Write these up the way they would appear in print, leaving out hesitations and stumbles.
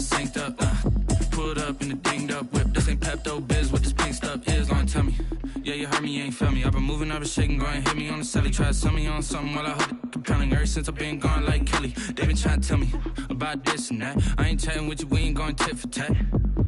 got synced up. Pulled up in the dinged up whip. This ain't Pepto Biz, what this pink stuff is. Don't tell me. Yeah, you heard me, you ain't felt me. I've been moving, I've been shaking, go and hit me on the celly. Try to sell me on something while I hold it compelling. Ever since I've been gone like Kelly, they been trying to tell me about this and that. I ain't chatting with you, we ain't going tit for tat.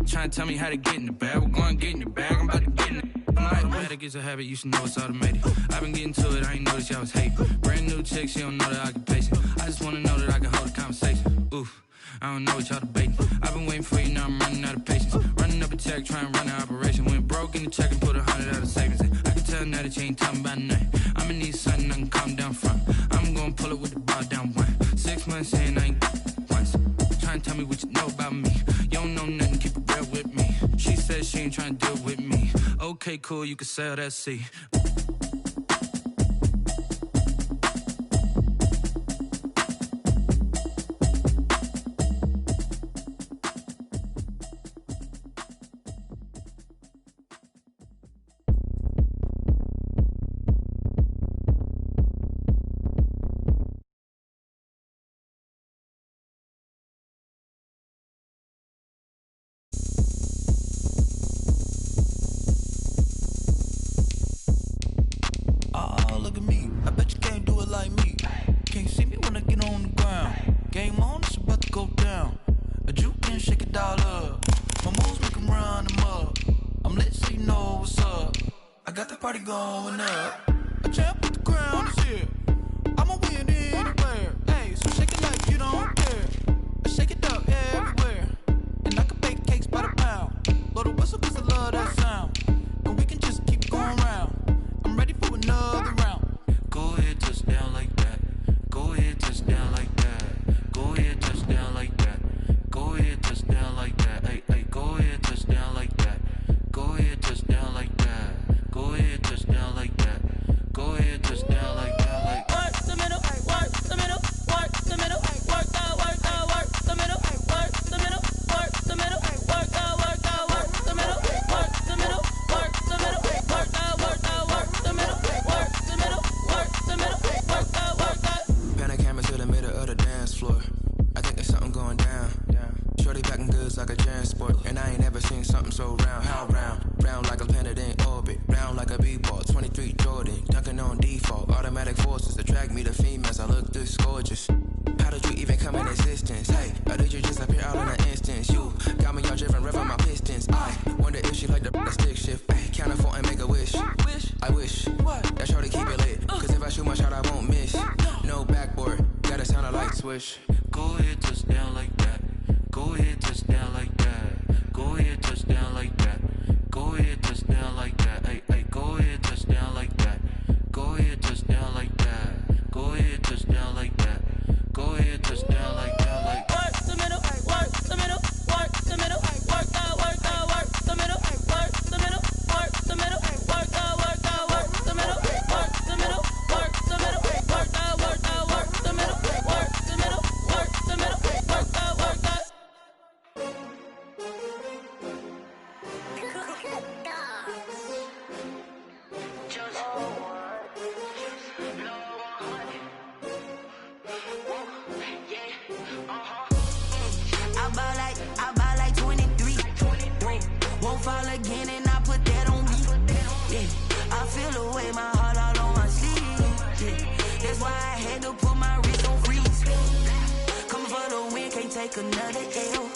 Trying to tell me how to get in the bag. We're going to get in the bag, I'm about to get in it. I'm like, better get a habit, you should know it's automated. I've been getting to it, I ain't noticed y'all was hating. Brand new chick, she don't know that I can pace it. I just wanna know that I can hold a conversation. Oof, I don't know what y'all debating. I've been waiting for you, now I'm running out of patience. Running up a check, trying to run an operation. Went broke in the check and put 100 out of savings in. I can tell now that you ain't talking about nothing. I'ma need something I can calm down front. I'm gonna pull it with the bar down one. 6 months in, I ain't once. Trying to tell me what you know about me. You don't know nothing, keep it real with me. She said she ain't trying to deal with me. Okay, cool, you can sell that C. Going up, a champ with the crown is here. I'ma win anywhere. Hey, so shake it like you don't care. Shake it up everywhere. And I can bake cakes by the pound. Blow the whistle cause I love that sound. And we can just keep going round. I'm ready for another round. Go ahead, touch down like that. Go ahead, touch down like that. Go ahead, touch down like that. Go ahead, touch down like that. Hey, hey, go ahead, touch down like that. Go ahead, touch down like that. Go ahead, touch down like that. Go ahead, touch down like that. Like work the middle, work the middle, work the middle, work the middle, work the middle, work the middle, work the middle, work the middle, work the middle, work the middle, work the middle, work the middle, work the middle, work the. Pan a camera to the middle of the dance floor. I think there's something going down. Shorty packing goods like a transport, and I ain't never seen something so round. How round? Round like a planet in orbit, round like a b-ball. 23 Jordan, dunking on default. Automatic forces attract me to females. I look this gorgeous. How did you even come in existence? Hey, or did you just appear out in an instance? You got me all driven, revving my pistons. I wonder if she like the stick shift. Ay, count a 4 and make a wish. I wish that shorty keep it lit. Cause if I shoot my shot, I won't miss. No backboard, gotta sound a light switch. Go ahead, touch down like that. Go ahead, touch down like that. Go ahead, touch down like that. Go ahead, touch down like that. Hey, hey, go ahead, touch down like that. Go ahead, touch down like that. Go ahead, touch down like that. Go ahead, touch down like that. Like work the middle, work the middle, work the middle, work the middle, work the middle, work the middle, work the middle, work the middle, work the middle, work the middle, work the middle, work the middle, work the middle, work the middle, work the. I buy like 23. Won't fall again and I put that on me. Yeah, I feel the way, my heart all on my sleeve. Yeah, that's why I had to put my wrist on freeze. Coming for the win, can't take another L.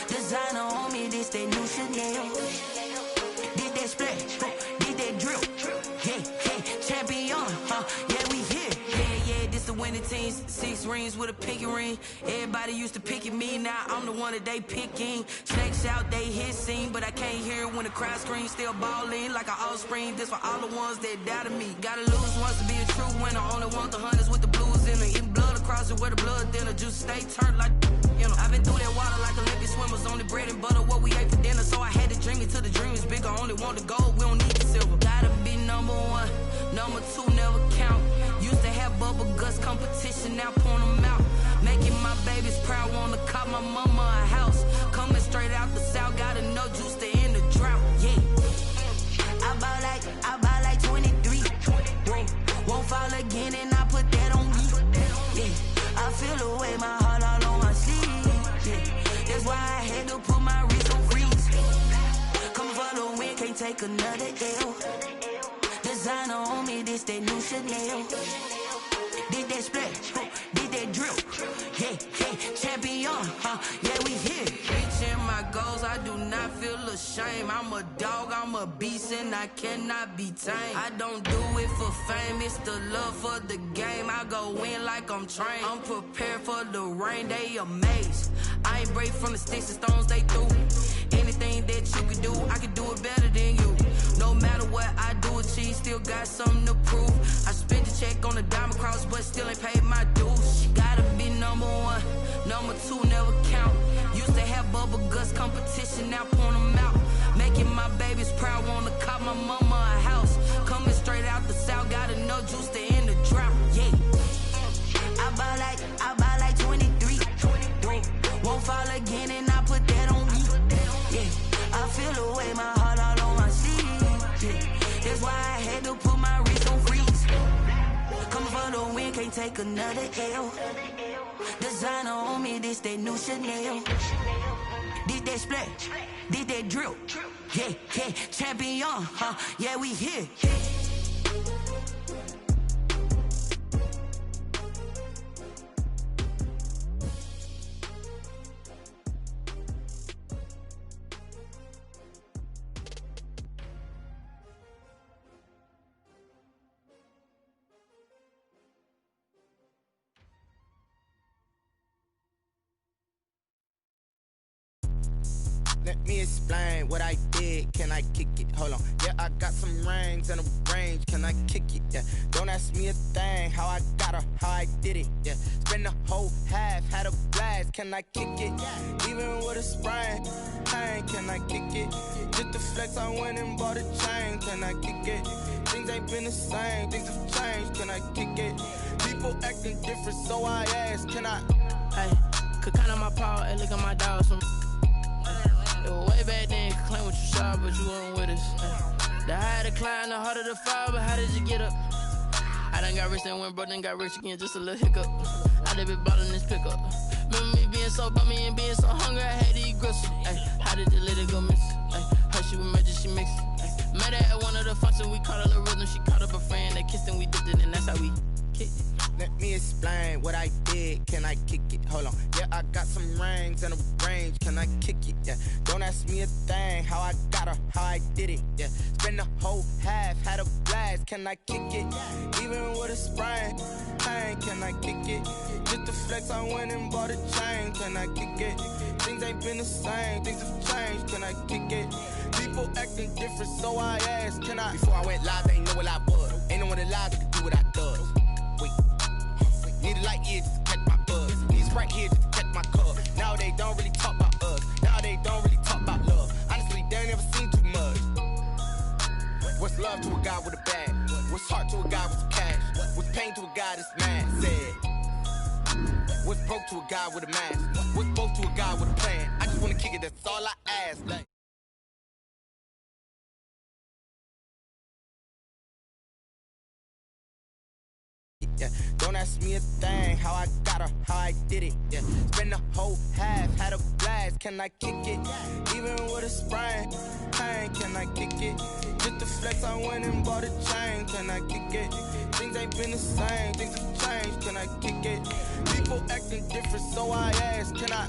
Designer on me, this that new Chanel. Did that splash, did that drip. Yeah, champion, yeah, we here. Yeah, this the winning team. 6 rings with a pinky ring. Everybody used to picking me, now I'm the one that they picking. Snakes out, they hissing, but I can't hear when the crowd screams. Still balling like an offspring. This for all the ones that doubted me. Gotta lose once to be a true winner. Only want the hunters with the blues in it. Eating blood across it where the blood dinner. Juice stay turned like, you know. I've been through that water like Olympic swimmers. Only bread and butter, what we ate for dinner. So I had to dream it till the dream is bigger. Only want the gold, we don't need the silver. Gotta be number 1, number 2 never count. Used to have bubble guts competition, now point them out. Making my babies proud, wanna cop my mama a house. Coming straight out the south, gotta know juice to end the drought. Yeah, I buy like 23. Won't fall again and I put that on me. Yeah, I feel the way, my heart all on my sleeve. Yeah, that's take another L. Designer on me, this that new Chanel. Did that splash, did that drill. Yeah, yeah, champion, yeah, we here. Reaching my goals, I do not feel ashamed. I'm a dog, I'm a beast, and I cannot be tamed. I don't do it for fame, it's the love for the game. I go in like I'm trained. I'm prepared for the rain, they amazed. I ain't break from the sticks and stones they threw. Anything that you can do, I can do it better than you. No matter what I do, achieve, still got something to prove. I spent the check on the diamond cross, but still ain't paid my dues. Gotta be number one, number two never count. Used to have bubble guts competition, now point them out. Making my babies proud, wanna cop my mama a house. Coming straight out the south, got enough juice to end the drought. Yeah, I buy like 23. Won't fall again, and I put that on me. Yeah, I feel away, my heart all on my sleeve. Yeah, that's why I had to put my wrist on freeze. Come for the win, can't take another L. Designer on me, this that new Chanel. Did that splash, did that drill. Yeah, yeah, champion, yeah, we here. Let me explain what I did. Can I kick it? Hold on. Yeah, I got some rings and a range. Can I kick it? Yeah. Don't ask me a thing. How I got her, how I did it. Yeah. Spend the whole half, had a blast. Can I kick it? Even with a sprain. Pain, can I kick it? Just the flex, I went and bought a chain. Can I kick it? Things ain't been the same. Things have changed. Can I kick it? People acting different, so I ask. Can I? Hey, could count on my power and look at my dogs from. It was way back then, could claim what you saw, but you weren't with us. The higher the climb, the harder the fall, but how did you get up? I done got rich and went broke, then got rich again, just a little hiccup. I done been ballin' this pickup. Remember me being so bummy and being so hungry, I had to eat gristle. Ay, how did you let it go miss? Her she was magic, she mixed. Met her at one of the functions, we caught a little rhythm, she caught up a friend, they kissed and we dipped it, and that's how we kicked it. Let me explain what I did. Can I kick it? Hold on. Yeah, I got some rings and a range. Can I kick it? Yeah. Don't ask me a thing. How I got her, how I did it. Yeah. Spend the whole half, had a blast. Can I kick it? Even with a sprain. Pain, can I kick it? Just the flex, I went and bought a chain. Can I kick it? Things ain't been the same. Things have changed. Can I kick it? People acting different, so I asked. Can I? Before I went live, they ain't know what I was. Ain't no one alive that could do what I does. Wait. Need a light year just to catch my buzz. These right here just to catch my cub. Now they don't really talk about us. Now they don't really talk about love. Honestly, they ain't never seen too much. What's love to a guy with a bag? What's heart to a guy with some cash? What's pain to a guy that's mad? Said. What's broke to a guy with a mask? What's both to a guy with a plan? I just wanna kick it, that's all I ask. Like. Yeah. Don't ask me a thing. How I got her, how I did it. Yeah. Spend the whole half, had a blast. Can I kick it? Even with a sprain. Pain, can I kick it? Just the flex, I went and bought a chain. Can I kick it? Things ain't been the same. Things have changed. Can I kick it? People acting different, so I ask. Can I?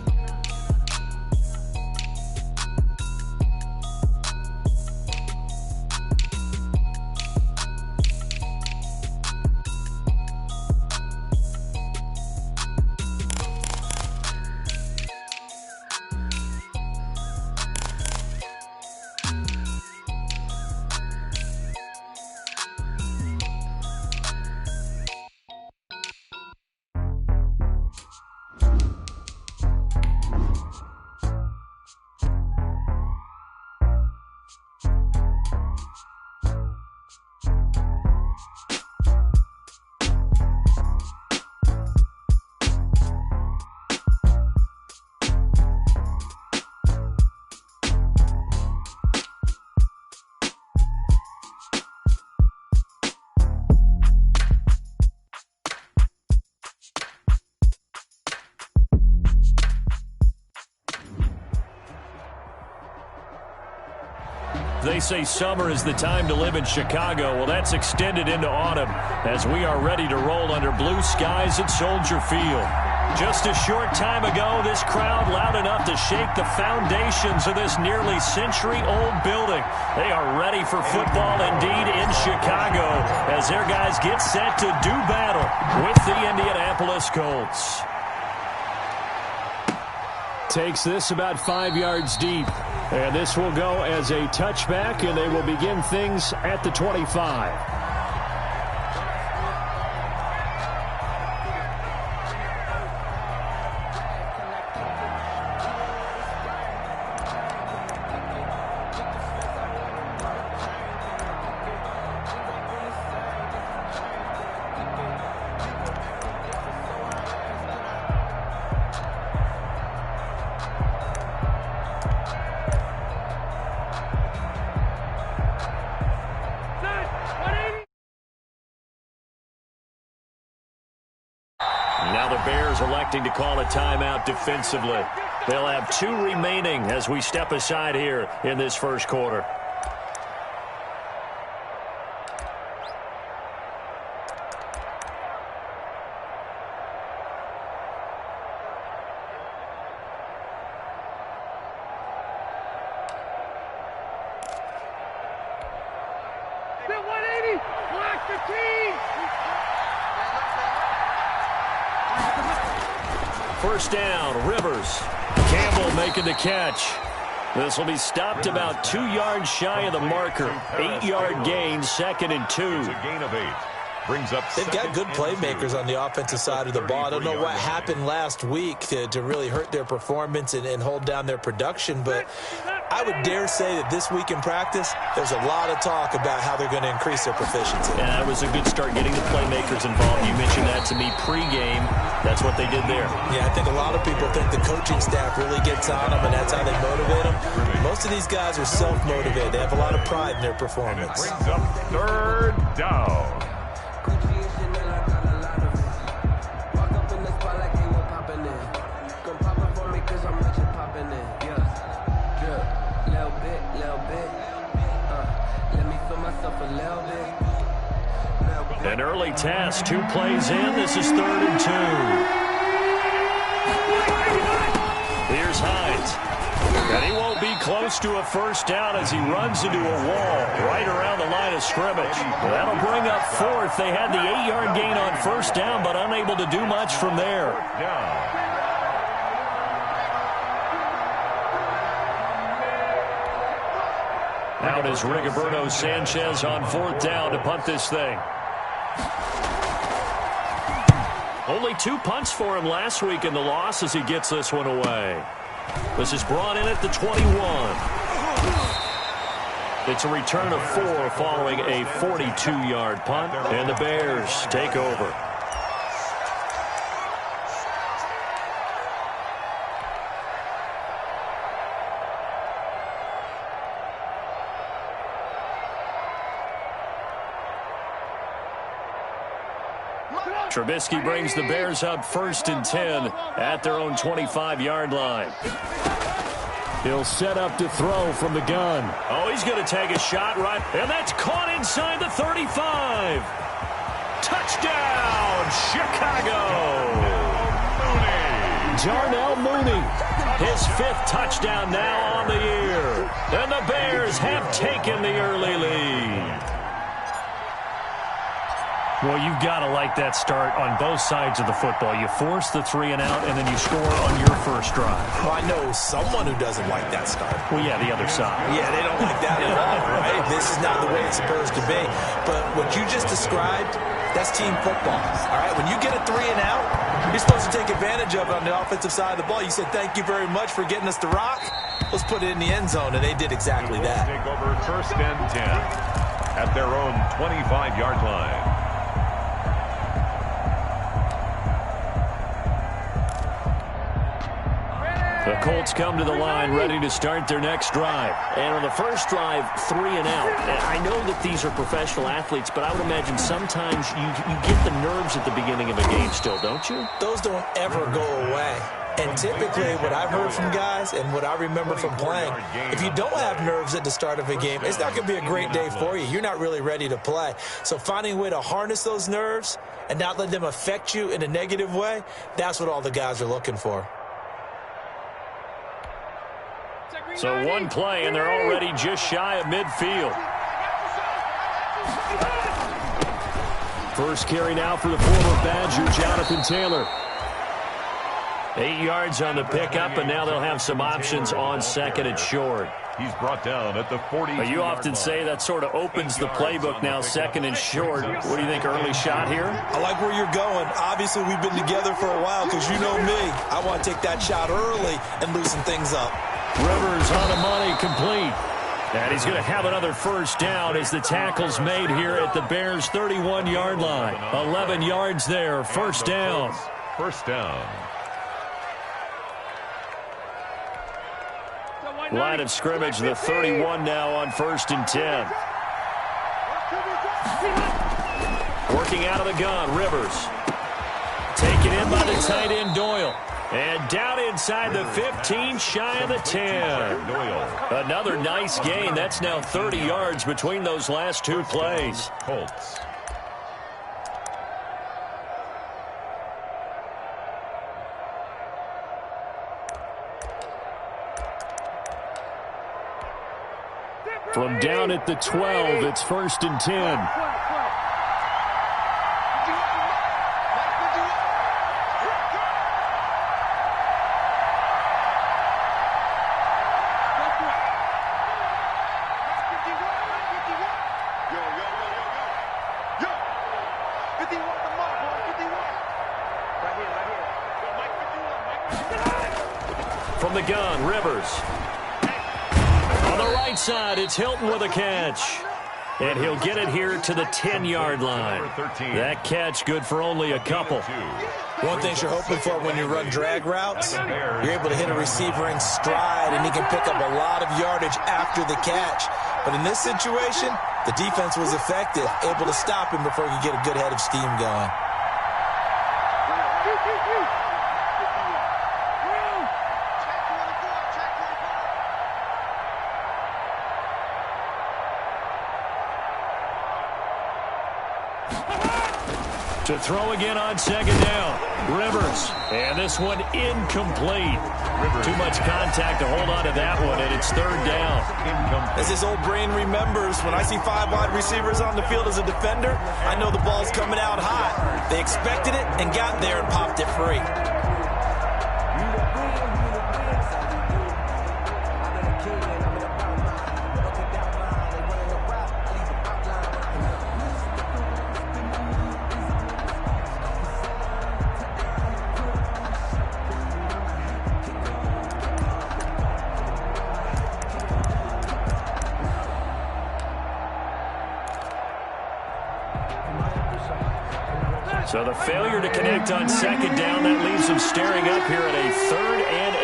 They say summer is the time to live in Chicago. Well, that's extended into autumn as we are ready to roll under blue skies at Soldier Field. Just a short time ago, this crowd loud enough to shake the foundations of this nearly century-old building. They are ready for football indeed in Chicago as their guys get set to do battle with the Indianapolis Colts. Takes this about 5 yards deep. And this will go as a touchback, and they will begin things at the 25. Now the Bears electing to call a timeout defensively. They'll have 2 remaining as we step aside here in this first quarter. First down, Rivers. Campbell making the catch. This will be stopped about 2 yards shy of the marker. 8-yard gain, 2nd and 2. It's a gain of 8. Brings up They've got good playmakers on the offensive side of the ball. I don't know what happened last week to really hurt their performance and hold down their production, but I would dare say that this week in practice, there's a lot of talk about how they're going to increase their proficiency. And that was a good start getting the playmakers involved. You mentioned that to me pregame. That's what they did there. Yeah, I think a lot of people think the coaching staff really gets on them, and that's how they motivate them. Most of these guys are self-motivated. They have a lot of pride in their performance. Brings up 3rd down. An early test, 2 plays in. This is 3rd and 2. Here's Hines. And he won't be close to a first down as he runs into a wall right around the line of scrimmage. That'll bring up 4th. They had the 8-yard gain on first down, but unable to do much from there. Out is Rigoberto Sanchez on 4th down to punt this thing. Only 2 punts for him last week in the loss as he gets this one away. This is brought in at the 21. It's a return of 4 following a 42-yard punt, and the Bears take over. Trubisky brings the Bears up 1st and 10 at their own 25-yard line. He'll set up to throw from the gun. Oh, he's going to take a shot right, and that's caught inside the 35. Touchdown, Chicago. Darnell Mooney, his 5th touchdown now on the year. And the Bears have taken the early lead. Well, you've got to like that start on both sides of the football. You force the 3 and out, and then you score on your first drive. Well, I know someone who doesn't like that start. Well, yeah, the other side. Yeah, they don't like that at all, right? This is not the way it's supposed to be. But what you just described, that's team football, all right? When you get a 3 and out, you're supposed to take advantage of it on the offensive side of the ball. You said, thank you very much for getting us the rock. Let's put it in the end zone, and they did exactly that. Take over 1st and 10 at their own 25-yard line. The Colts come to the line ready to start their next drive. And on the first drive, 3 and out. And I know that these are professional athletes, but I would imagine sometimes you get the nerves at the beginning of a game still, don't you? Those don't ever go away. And typically what I've heard from guys and what I remember from playing, if you don't have nerves at the start of a game, it's not going to be a great day for you. You're not really ready to play. So finding a way to harness those nerves and not let them affect you in a negative way, that's what all the guys are looking for. So one play, and they're already just shy of midfield. First carry now for the former Badger, Jonathan Taylor. 8 yards on the pickup, and now they'll have some options on second and short. He's brought down at the 40. You often say that sort of opens the playbook now, second and short. What do you think, early shot here? I like where you're going. Obviously, we've been together for a while because you know me. I want to take that shot early and loosen things up. Rivers on the money, complete. And he's going to have another first down as the tackle's made here at the Bears' 31-yard line. 11 yards there, first down. First down. Line of scrimmage, the 31 now on 1st and 10. Working out of the gun, Rivers. Taken in by the tight end, Doyle. And down inside the 15, shy of the 10. Another nice gain. That's now 30 yards between those last two plays. Colts. From down at the 12, it's 1st and 10. From the gun, Rivers. On the right side, it's Hilton with a catch. And he'll get it here to the 10-yard line. That catch good for only a couple. One thing you're hoping for when you run drag routes, you're able to hit a receiver in stride, and he can pick up a lot of yardage after the catch. But in this situation, the defense was effective, able to stop him before he could get a good head of steam going. To throw again on second down. Rivers. And this one incomplete. Too much contact to hold on to that one, and it's 3rd down. As his old brain remembers, when I see 5 wide receivers on the field as a defender, I know the ball's coming out hot. They expected it and got there and popped it free. So the failure to connect on second down, that leaves them staring up here at a 3rd and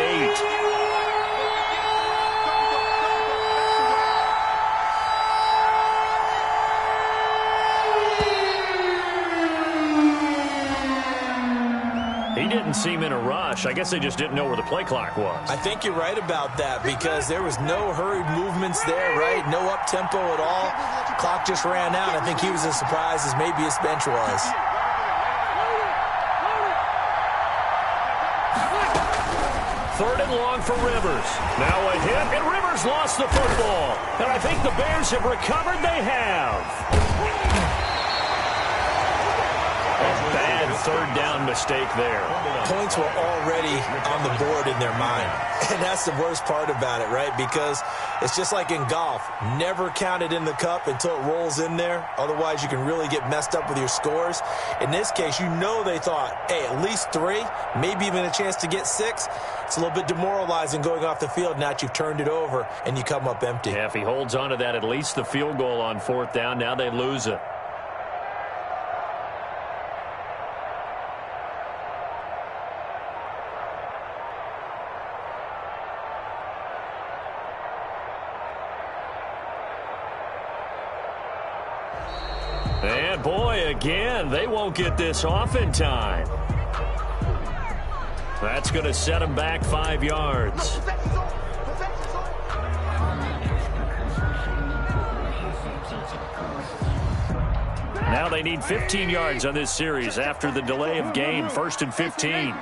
8. He didn't seem in a rush. I guess they just didn't know where the play clock was. I think you're right about that because there was no hurried movements there, right? No up-tempo at all. Clock just ran out. I think he was as surprised as maybe his bench was. 3rd and long for Rivers. Now a hit, and Rivers lost the football. And I think the Bears have recovered. They have. A bad 3rd down mistake there. Points were already on the board in their mind. And that's the worst part about it, right? Because it's just like in golf. Never count it in the cup until it rolls in there. Otherwise, you can really get messed up with your scores. In this case, you know they thought, hey, at least 3, maybe even a chance to get 6. It's a little bit demoralizing going off the field now that you've turned it over and you come up empty. Yeah, if he holds on to that, at least the field goal on 4th down. Now they lose it. And boy, again, they won't get this off in time. That's going to set them back 5 yards. Now they need 15 yards on this series after the delay of game. 1st and 15.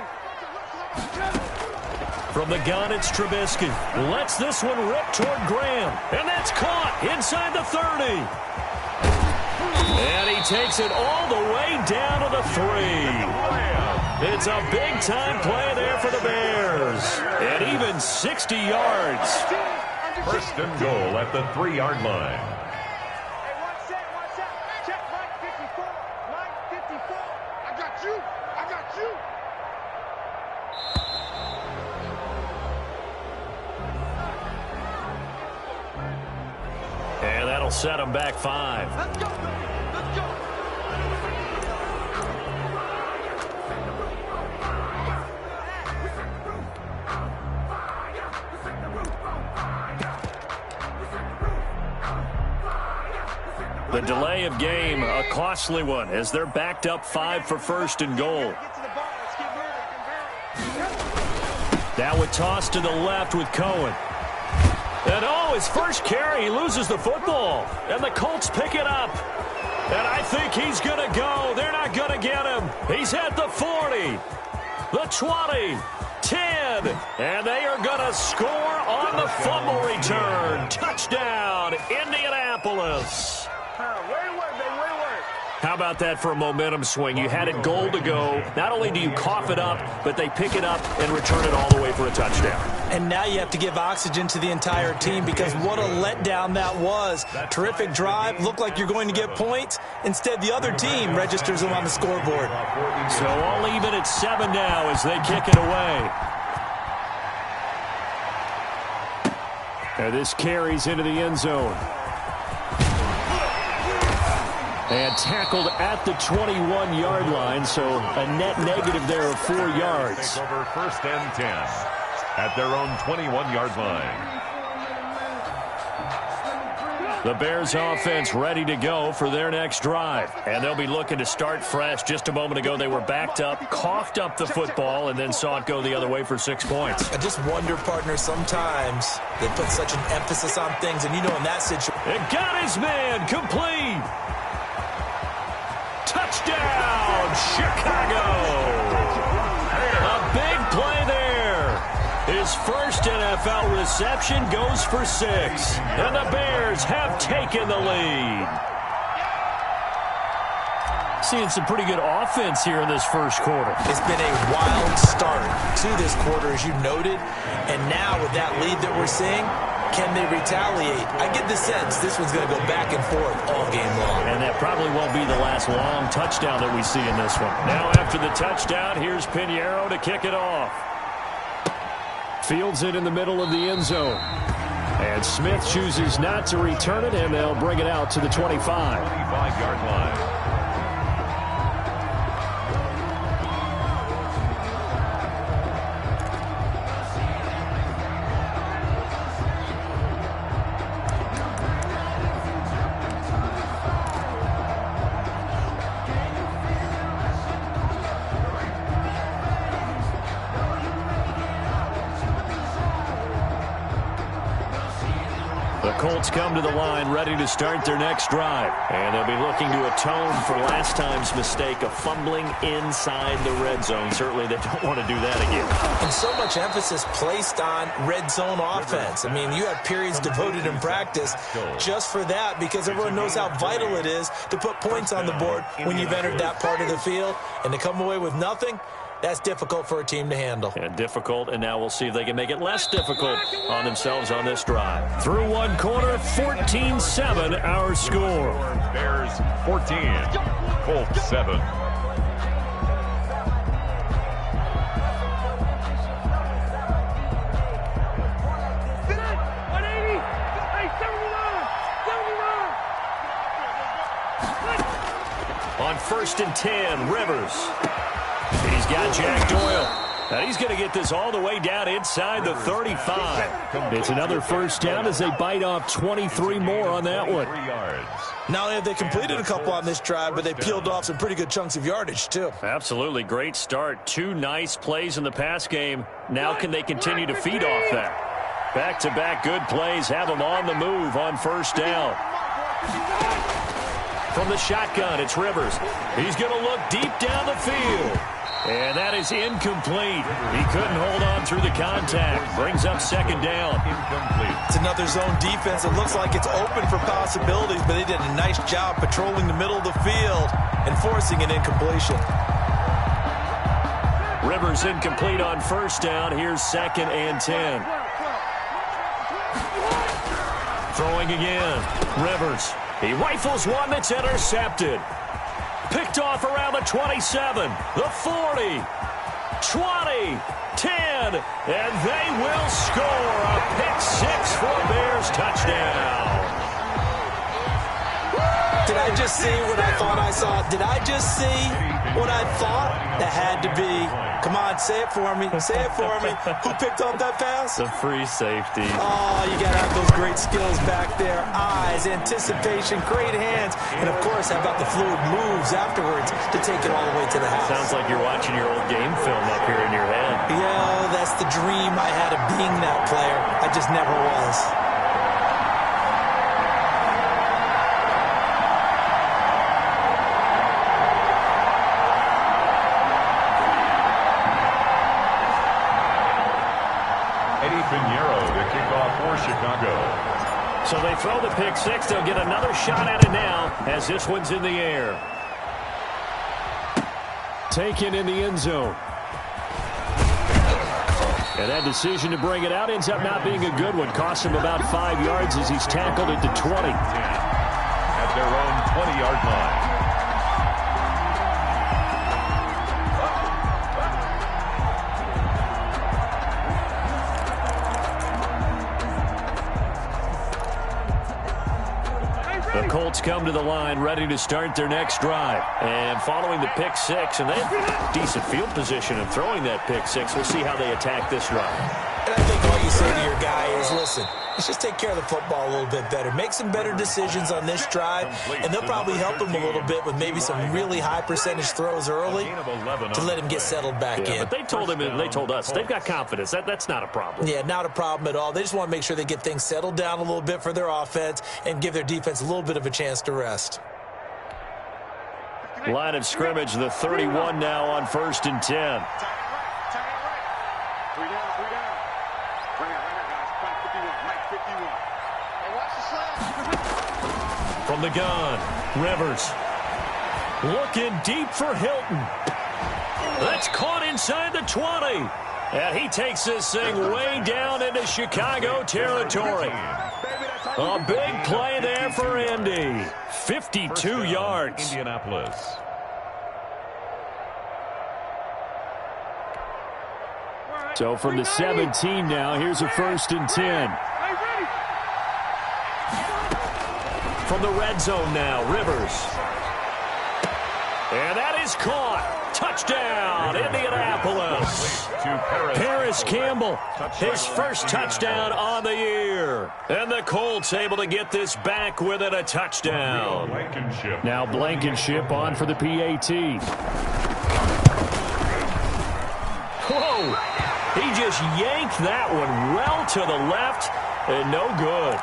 From the gun, it's Trubisky. Lets this one rip toward Graham. And that's caught inside the 30. And he takes it all the way down to the 3. It's a big-time play there for the Bears. And even 60 yards. 1st and goal at the 3-yard line. And that'll set them back 5. Let's go. Let's go. The delay of game, a costly one, as they're backed up 5 for 1st and goal. Now a toss to the left with Cohen. And his first carry, he loses the football. And the Colts pick it up. And I think he's going to go. They're not going to get him. He's at the 40, the 20, 10. And they are going to score on the fumble return. Touchdown, Indianapolis. How about that for a momentum swing? You had it goal to go. Not only do you cough it up, but they pick it up and return it all the way for a touchdown. And now you have to give oxygen to the entire team because what a letdown that was. Terrific drive. Looked like you're going to get points. Instead, the other team registers them on the scoreboard. So all even at 7 now as they kick it away. And this carries into the end zone. And tackled at the 21-yard line, so a net negative there of 4 yards. Take over 1st and 10 at their own 21-yard line. The Bears offense ready to go for their next drive. And they'll be looking to start fresh. Just a moment ago, they were backed up, coughed up the football, and then saw it go the other way for 6 points. I just wonder, partner, sometimes they put such an emphasis on things, and you know in that situation. It got his man complete. Touchdown, Chicago! A big play there. His first NFL reception goes for 6. And the Bears have taken the lead. Seeing some pretty good offense here in this first quarter. It's been a wild start to this quarter, as you noted. And now with that lead that we're seeing, can they retaliate? I get the sense this one's going to go back and forth all game long. And that probably won't be the last long touchdown that we see in this one. Now after the touchdown, here's Pinheiro to kick it off. Fields it in the middle of the end zone. And Smith chooses not to return it, and they'll bring it out to the 25. 25-yard line. Colts come to the line ready to start their next drive. And they'll be looking to atone for last time's mistake of fumbling inside the red zone. Certainly they don't want to do that again. And so much emphasis placed on red zone offense. I mean, you have periods devoted in practice just for that because everyone knows how vital it is to put points on the board when you've entered that part of the field. And to come away with nothing, that's difficult for a team to handle. And difficult, and now we'll see if they can make it less difficult on themselves on this drive. Through one quarter, 14-7 our score. Bears 14, Colts 7. On 1st and 10, Rivers. He's got Jack Doyle. And he's going to get this all the way down inside the 35. It's another first down as they bite off 23 more on that one. Not only have they completed a couple on this drive, but they peeled off some pretty good chunks of yardage, too. Absolutely great start. 2 nice plays in the pass game. Now can they continue to feed off that? Back-to-back good plays have them on the move on first down. From the shotgun, it's Rivers. He's going to look deep down the field. And that is incomplete. He couldn't hold on through the contact. Brings up second down. Incomplete. It's another zone defense. It looks like it's open for possibilities, but they did a nice job patrolling the middle of the field and forcing an incompletion. Rivers incomplete on first down. Here's 2nd and 10. Throwing again. Rivers. He rifles one that's intercepted. Picked off around the 27, the 40, 20, 10, and they will score a pick-6 for a Bears touchdown. Did I just see what I thought I saw? Did I just see what I thought? That had to be. Come on, say it for me. Say it for me. Who picked up that pass? The free safety. Oh, you got to have those great skills back there. Eyes, anticipation, great hands. And, of course, how about the fluid moves afterwards to take it all the way to the house? Sounds like you're watching your old game film up here in your head. Yeah, that's the dream I had of being that player. I just never was. Chicago. So they throw the pick-6. They'll get another shot at it now as this one's in the air. Taken in the end zone. And that decision to bring it out ends up not being a good one. Costs him about 5 yards as he's tackled at the 20. At their own 20-yard line. The Colts come to the line ready to start their next drive. And following the pick-6, and they have decent field position in throwing that pick-6. We'll see how they attack this drive. And I think all you say to your guy is, listen, let's just take care of the football a little bit better. Make some better decisions on this drive, and they'll probably help him a little bit with maybe some really high percentage throws early to let him get settled back in. But they told him, and they told us, they've got confidence. That's not a problem. Yeah, not a problem at all. They just want to make sure they get things settled down a little bit for their offense and give their defense a little bit of a chance to rest. Line of scrimmage, the 31 now on 1st and 10. From the gun, Rivers. Looking deep for Hilton. That's caught inside the 20. And he takes this thing way down into Chicago territory. A big play there for Indy. 52 yards. Indianapolis. So from the 17 now, here's a 1st and 10. From the red zone now, Rivers. And that is caught. Touchdown, Indianapolis. Paris Campbell, his first touchdown on the year. And the Colts able to get this back within a touchdown. Now Blankenship on for the PAT. Whoa! He just yanked that one well to the left and no good.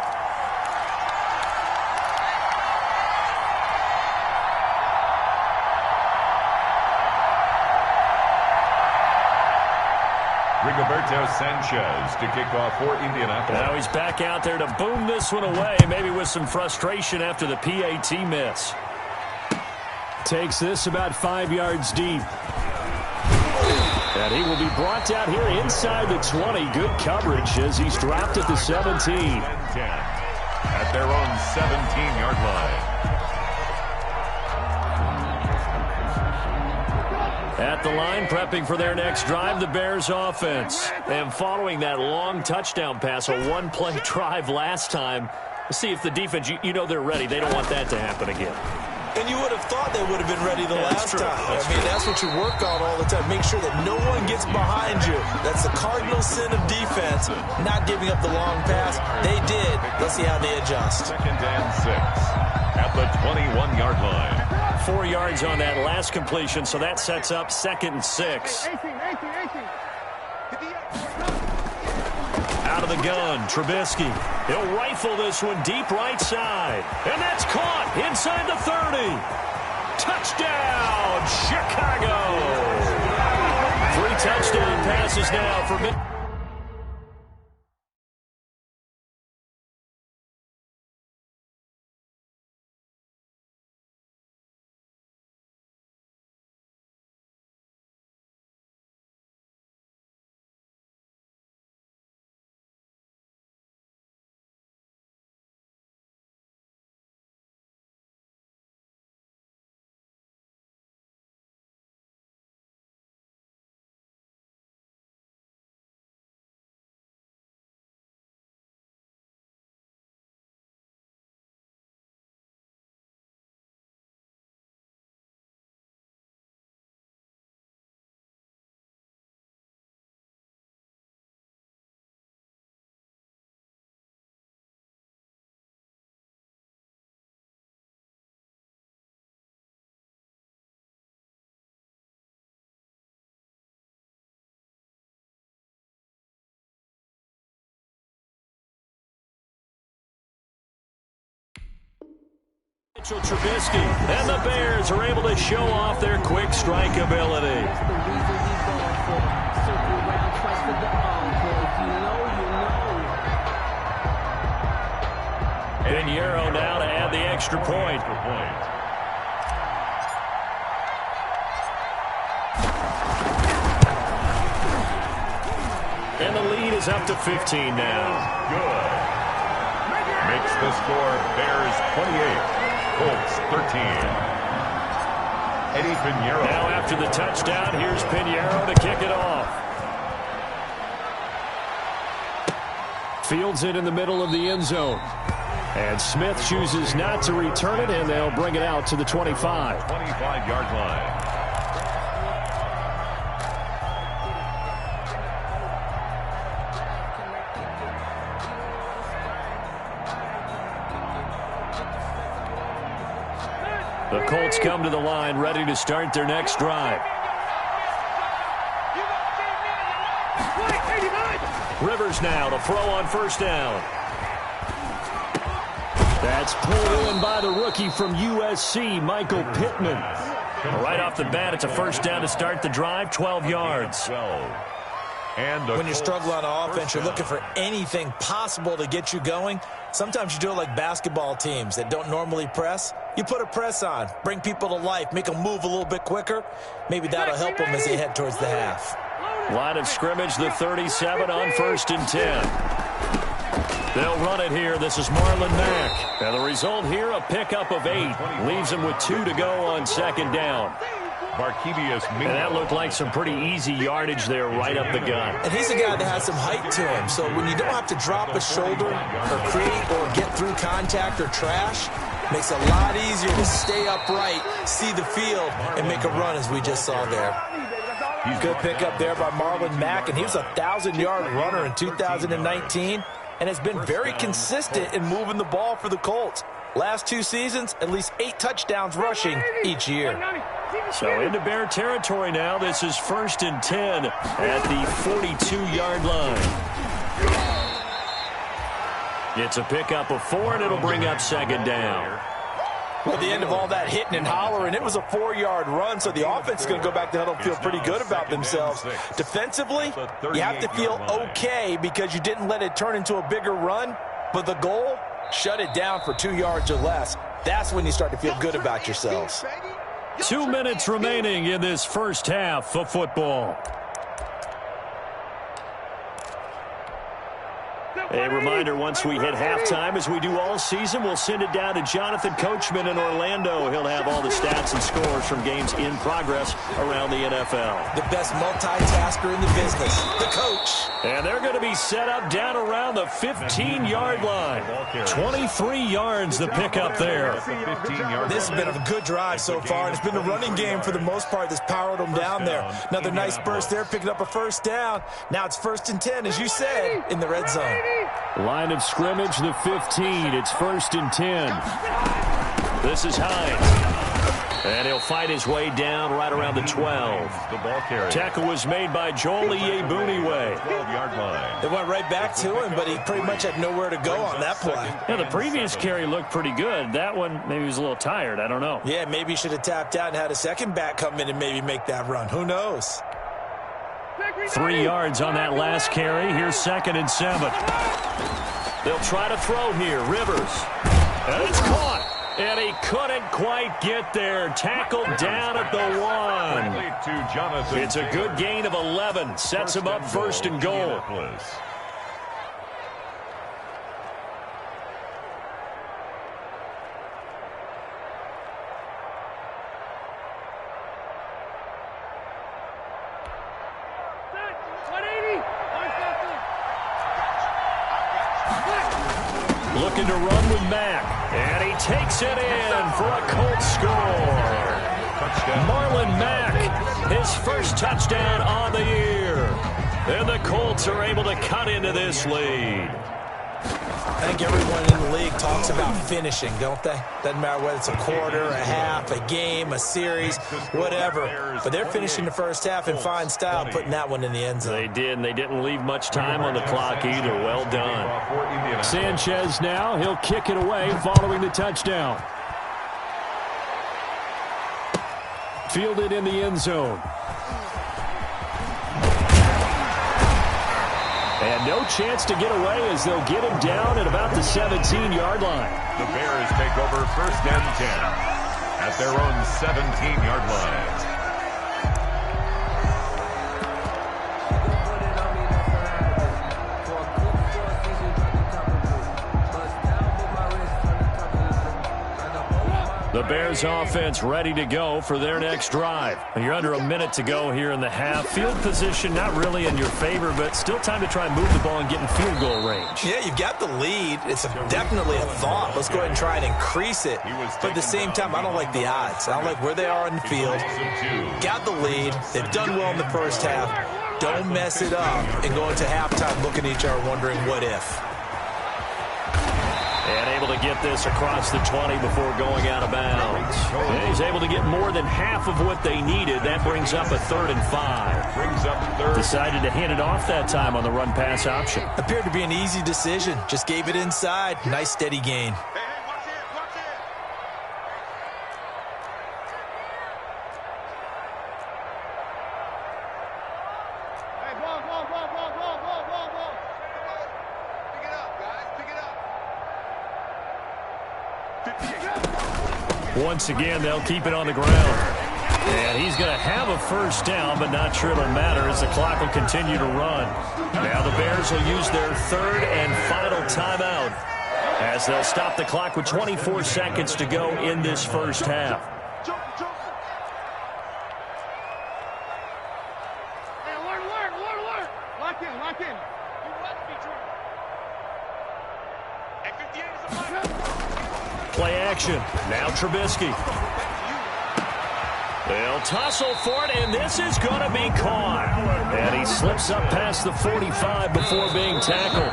Rigoberto Sanchez to kick off for Indianapolis. Now he's back out there to boom this one away, maybe with some frustration after the PAT miss. Takes this about 5 yards deep. And he will be brought out here inside the 20. Good coverage as he's dropped at the 17. At their own 17-yard line. At the line, prepping for their next drive, the Bears offense. And following that long touchdown pass, a one-play drive last time, let's see if the defense, you know they're ready. They don't want that to happen again. And you would have thought they would have been ready the last time. I mean, that's what you work on all the time. Make sure that no one gets behind you. That's the cardinal sin of defense, not giving up the long pass. They did. Let's see how they adjust. 2nd and 6 at the 21-yard line. 4 yards on that last completion, so that sets up 2nd and 6. Out of the gun, Trubisky. He'll rifle this one deep right side. And that's caught inside the 30. Touchdown, Chicago. 3 touchdown passes now for Trubisky, and the Bears are able to show off their quick strike ability. Pinheiro now to add the extra point. And the lead is up to 15 now. Good. Makes the score Bears 28. Colts 13. Eddie Pinheiro. Now after the touchdown, here's Pinheiro to kick it off. Fields it in the middle of the end zone. And Smith chooses not to return it, and they'll bring it out to the 25. 25-yard line. The Colts come to the line, ready to start their next drive. Rivers now to throw on first down. That's pulled in by the rookie from USC, Michael Pittman. Right off the bat, it's a first down to start the drive, 12 yards. And when you struggle on offense, you're looking for anything possible to get you going. Sometimes you do it like basketball teams that don't normally press. You put a press on, bring people to life, make them move a little bit quicker. Maybe that'll help them as they head towards the half. Line of scrimmage, the 37 on 1st and 10. They'll run it here. This is Marlon Mack. And the result here, a pickup of 8. Leaves them with 2 to go on 2nd down. And that looked like some pretty easy yardage there right up the gut. And he's a guy that has some height to him. So when you don't have to drop a shoulder or create or get through contact or trash, makes it a lot easier to stay upright, see the field, and make a run as we just saw there. Good pickup there by Marlon Mack, and he was a 1,000-yard runner in 2019 and has been very consistent in moving the ball for the Colts. Last 2 seasons, at least 8 touchdowns rushing each year. So into Bear territory now. This is 1st and 10 at the 42-yard line. It's a pickup of 4, and it'll bring up 2nd down. At the end of all that hitting and hollering, it was a 4-yard run, so the offense is going to go back to huddle and feel pretty good about themselves. Defensively, you have to feel okay because you didn't let it turn into a bigger run, but the goal, shut it down for 2 yards or less. That's when you start to feel good about yourselves. 2 minutes remaining in this first half of football. A reminder, once we hit halftime, as we do all season, we'll send it down to Jonathan Coachman in Orlando. He'll have all the stats and scores from games in progress around the NFL. The best multitasker in the business, the coach. And they're going to be set up down around the 15-yard line. 23 yards the pickup there. This has been a good drive so far, and it's been the running game for the most part that's powered them down there. Another nice burst there, picking up a first down. Now it's 1st and 10, as you said, in the red zone. Line of scrimmage, the 15. It's 1st and 10. This is Hines. And he'll fight his way down right around the 12. Tackle was made by Joel Iyiegbuniwe. 12-yard line. They went right back to him, but he pretty much had nowhere to go on that play. Yeah, the previous carry looked pretty good. That one, maybe he was a little tired. I don't know. Yeah, maybe he should have tapped out and had a second back come in and maybe make that run. Who knows? 3 yards on that last carry. Here's 2nd and 7. They'll try to throw here. Rivers. And it's caught. And he couldn't quite get there. Tackled down at the 1. It's a good gain of 11. Sets him up 1st and goal. Looking to run with Mack. And he takes it in for a Colts score. Marlon Mack, his first touchdown on the year. And the Colts are able to cut into this lead. I think everyone in the league talks about finishing, don't they? Doesn't matter whether it's a quarter, a half, a game, a series, whatever. But they're finishing the first half in fine style, putting that one in the end zone. They did, and they didn't leave much time on the clock either. Well done. Sanchez now, he'll kick it away following the touchdown. Fielded in the end zone. And no chance to get away as they'll get him down at about the 17-yard line. The Bears take over 1st and 10 at their own 17-yard line. The Bears offense ready to go for their next drive. And you're under a minute to go here in the half. Field position not really in your favor, but still time to try and move the ball and get in field goal range. Yeah, you've got the lead. It's definitely a thought. Let's go ahead and try and increase it. But at the same time, I don't like the odds. I don't like where they are in the field. Got the lead. They've done well in the first half. Don't mess it up and go into halftime looking at each other wondering what if. And able to get this across the 20 before going out of bounds. And he's able to get more than half of what they needed. That brings up a 3rd and 5. Decided to hand it off that time on the run-pass option. Appeared to be an easy decision. Just gave it inside. Nice steady gain. Once again, they'll keep it on the ground. And he's going to have a first down, but not sure it'll matter as the clock will continue to run. Now the Bears will use their 3rd and final timeout as they'll stop the clock with 24 seconds to go in this first half. Play action. Now Trubisky. They'll tussle for it, and this is going to be caught. And he slips up past the 45 before being tackled.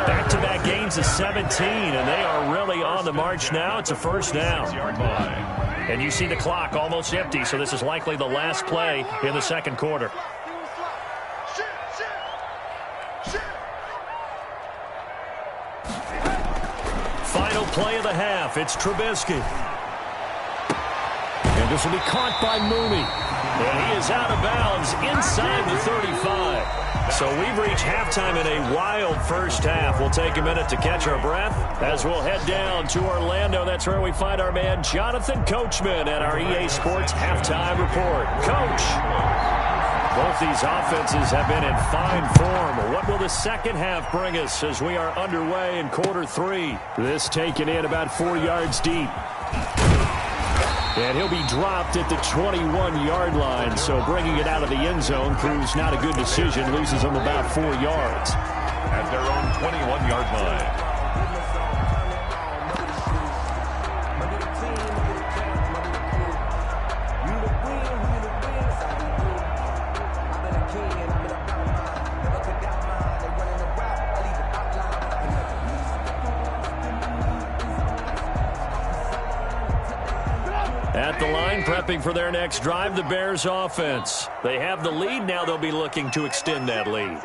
Back-to-back gains of 17, and they are really on the march now. It's a first down. And you see the clock almost empty, so this is likely the last play in the second quarter. Final play of the half. It's Trubisky. And this will be caught by Mooney. And he is out of bounds inside the 35. So we've reached halftime in a wild first half. We'll take a minute to catch our breath as we'll head down to Orlando. That's where we find our man Jonathan Coachman at our EA Sports Halftime Report. Coach. Both these offenses have been in fine form. What will the second half bring us as we are underway in quarter 3? This taken in about 4 yards deep. And he'll be dropped at the 21-yard line, so bringing it out of the end zone proves not a good decision. Loses them about 4 yards. At their own 21-yard line. At the line, prepping for their next drive, the Bears offense. They have the lead. Now they'll be looking to extend that lead.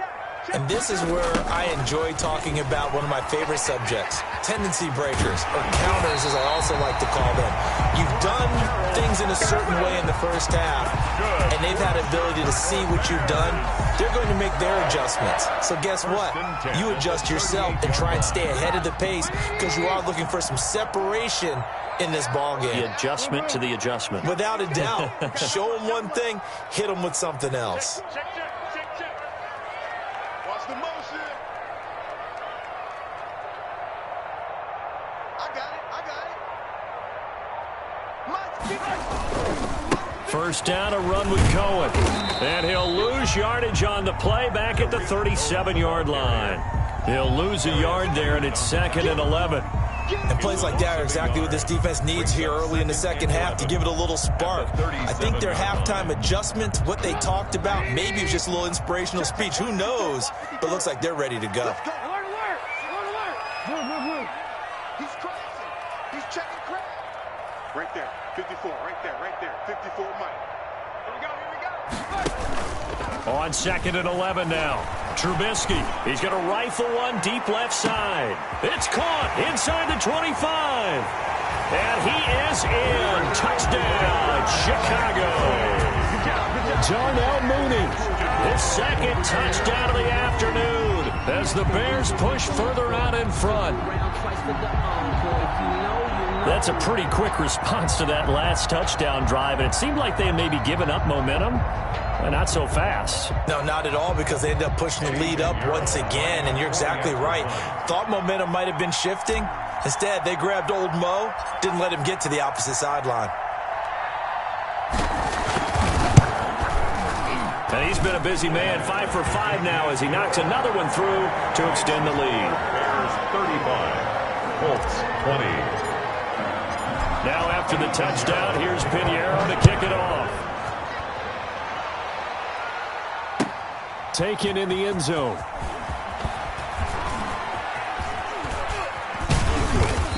And this is where I enjoy talking about one of my favorite subjects, tendency breakers, or counters as I also like to call them. You've done things in a certain way in the first half, and they've had the ability to see what you've done. They're going to make their adjustments. So guess what? You adjust yourself and try and stay ahead of the pace because you are looking for some separation in this ball game. The adjustment to the adjustment. Without a doubt. Show them one thing, hit them with something else. Watch the motion. I got it. First down, a run with Cohen. And he'll lose yardage on the play back at the 37-yard line. He'll lose a yard there, and it's 2nd and 11. And plays like that are exactly what this defense needs here early in the second half to give it a little spark. I think their halftime adjustment, what they talked about, maybe it was just a little inspirational speech. Who knows? But looks like they're ready to go. Alert, alert! Alert, alert! He's crossing. He's checking crap. Right there. 54. Right there. 54 Mike. Here we go. On 2nd and 11 now. Trubisky, he's going to rifle one deep left side. It's caught inside the 25. And he is in. Touchdown, Chicago. Darnell Mooney, his second touchdown of the afternoon as the Bears push further out in front. That's a pretty quick response to that last touchdown drive, and it seemed like they may be giving up momentum. Not so fast. No, not at all, because they ended up pushing the lead up once again, and you're exactly right. Thought momentum might have been shifting. Instead, they grabbed old Mo, didn't let him get to the opposite sideline. And he's been a busy man, 5 for 5 now as he knocks another one through to extend the lead. Bears 35, Colts 20. Now after the touchdown, here's Pinheiro to kick it off. Taken in the end zone.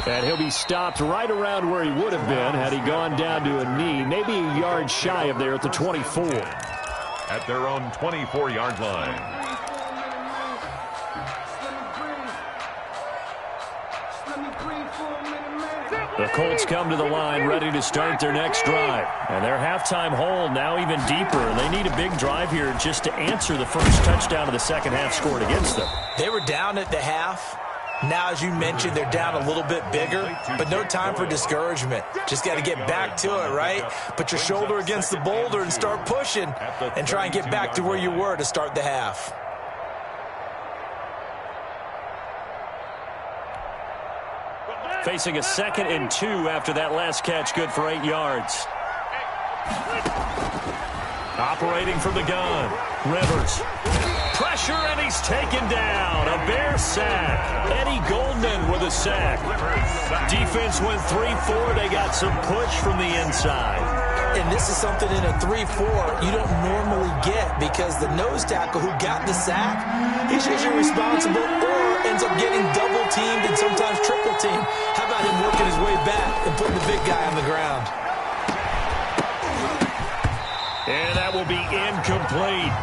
And he'll be stopped right around where he would have been had he gone down to a knee, maybe a yard shy of there at the 24. At their own 24-yard line. The Colts come to the line ready to start their next drive. And their halftime hole now even deeper. They need a big drive here just to answer the first touchdown of the second half scored against them. They were down at the half. Now, as you mentioned, they're down a little bit bigger, but no time for discouragement. Just got to get back to it, right? Put your shoulder against the boulder and start pushing and try and get back to where you were to start the half. Facing a 2nd and 2 after that last catch, good for 8 yards. Operating from the gun, Rivers. Pressure, and he's taken down. A Bear sack. Eddie Goldman with a sack. Defense went 3-4. They got some push from the inside. And this is something in a 3-4 you don't normally get because the nose tackle who got the sack, he's usually responsible or ends up getting double-teamed and sometimes triple-teamed. How about him working his way back and putting the big guy on the ground? And that will be incomplete.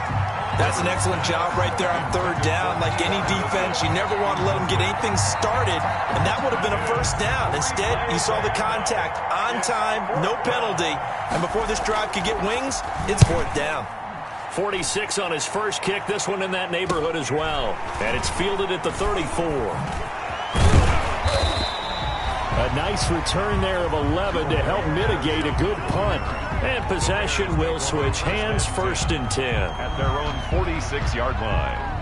That's an excellent job right there on 3rd down. Like any defense, you never want to let them get anything started, and that would have been a first down. Instead, you saw the contact on time, no penalty, and before this drive could get wings, it's 4th down. 46 on his first kick, this one in that neighborhood as well. And it's fielded at the 34. A nice return there of 11 to help mitigate a good punt. And possession will switch hands, 1st and 10. At their own 46-yard line.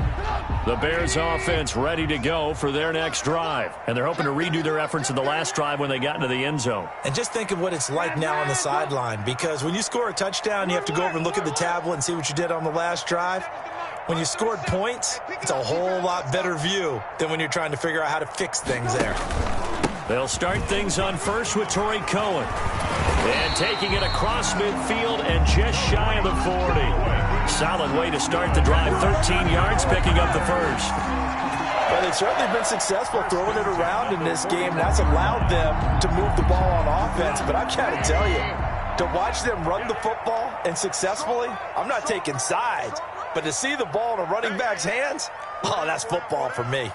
The Bears offense ready to go for their next drive. And they're hoping to redo their efforts in the last drive when they got into the end zone. And just think of what it's like now on the sideline, because when you score a touchdown, you have to go over and look at the tablet and see what you did on the last drive. When you scored points, it's a whole lot better view than when you're trying to figure out how to fix things there. They'll start things on first with Torrey Cohen. And taking it across midfield and just shy of the 40. Solid way to start the drive. 13 yards, picking up the first. Well, they've certainly been successful throwing it around in this game. That's allowed them to move the ball on offense. But I've got to tell you, to watch them run the football and successfully, I'm not taking sides. But to see the ball in a running back's hands, oh, that's football for me.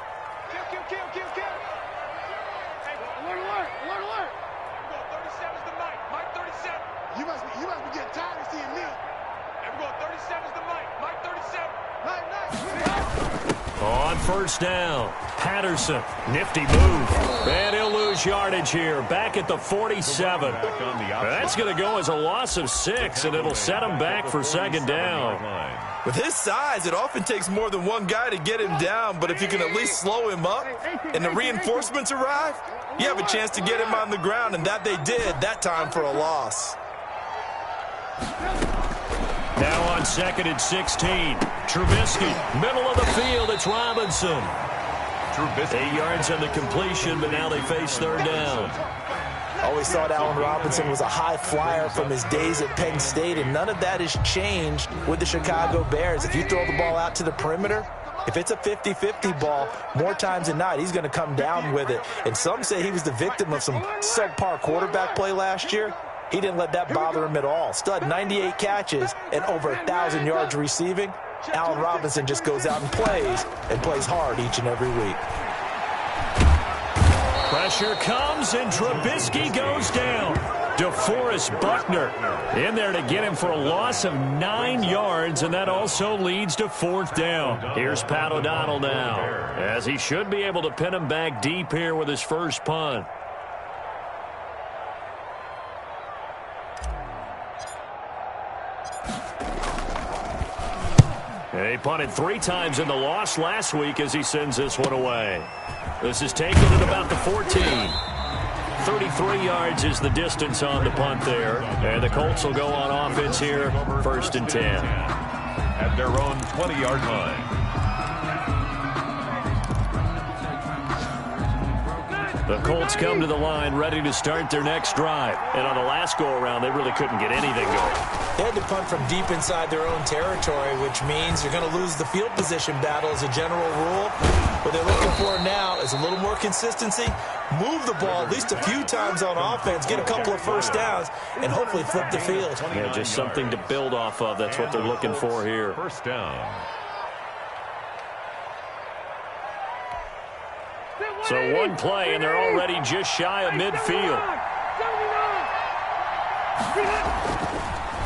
You must be getting tired of seeing me. Everyone, 37's the mic. Mike 37. On first down, Patterson, nifty move. And he'll lose yardage here, back at the 47. That's going to go as a loss of 6, and it'll set him back for 2nd down. With his size, it often takes more than one guy to get him down, but if you can at least slow him up and the reinforcements arrive, you have a chance to get him on the ground, and that they did, that time for a loss. Now on 2nd and 16. Trubisky, middle of the field. It's Robinson. 8 yards on the completion, but now they face 3rd down. Always thought Allen Robinson was a high flyer from his days at Penn State, and none of that has changed with the Chicago Bears. If you throw the ball out to the perimeter, if it's a 50-50 ball, more times than not, he's going to come down with it. And some say he was the victim of some subpar quarterback play last year. He didn't let that bother him at all. Stud, 98 catches and over 1,000 yards receiving. Allen Robinson just goes out and plays hard each and every week. Pressure comes, and Trubisky goes down. DeForest Buckner in there to get him for a loss of 9 yards, and that also leads to 4th down. Here's Pat O'Donnell now, as he should be able to pin him back deep here with his first punt. And he punted 3 times in the loss last week as he sends this one away. This is taken at about the 14. 33 yards is the distance on the punt there. And the Colts will go on offense here, 1st and 10. At their own 20-yard line. The Colts come to the line ready to start their next drive. And on the last go-around, they really couldn't get anything going. They had to punt from deep inside their own territory, which means you're going to lose the field position battle as a general rule. What they're looking for now is a little more consistency, move the ball at least a few times on offense, get a couple of first downs, and hopefully flip the field. Yeah, just something to build off of. That's what they're looking for here. 1st down. So one play, and they're already just shy of midfield.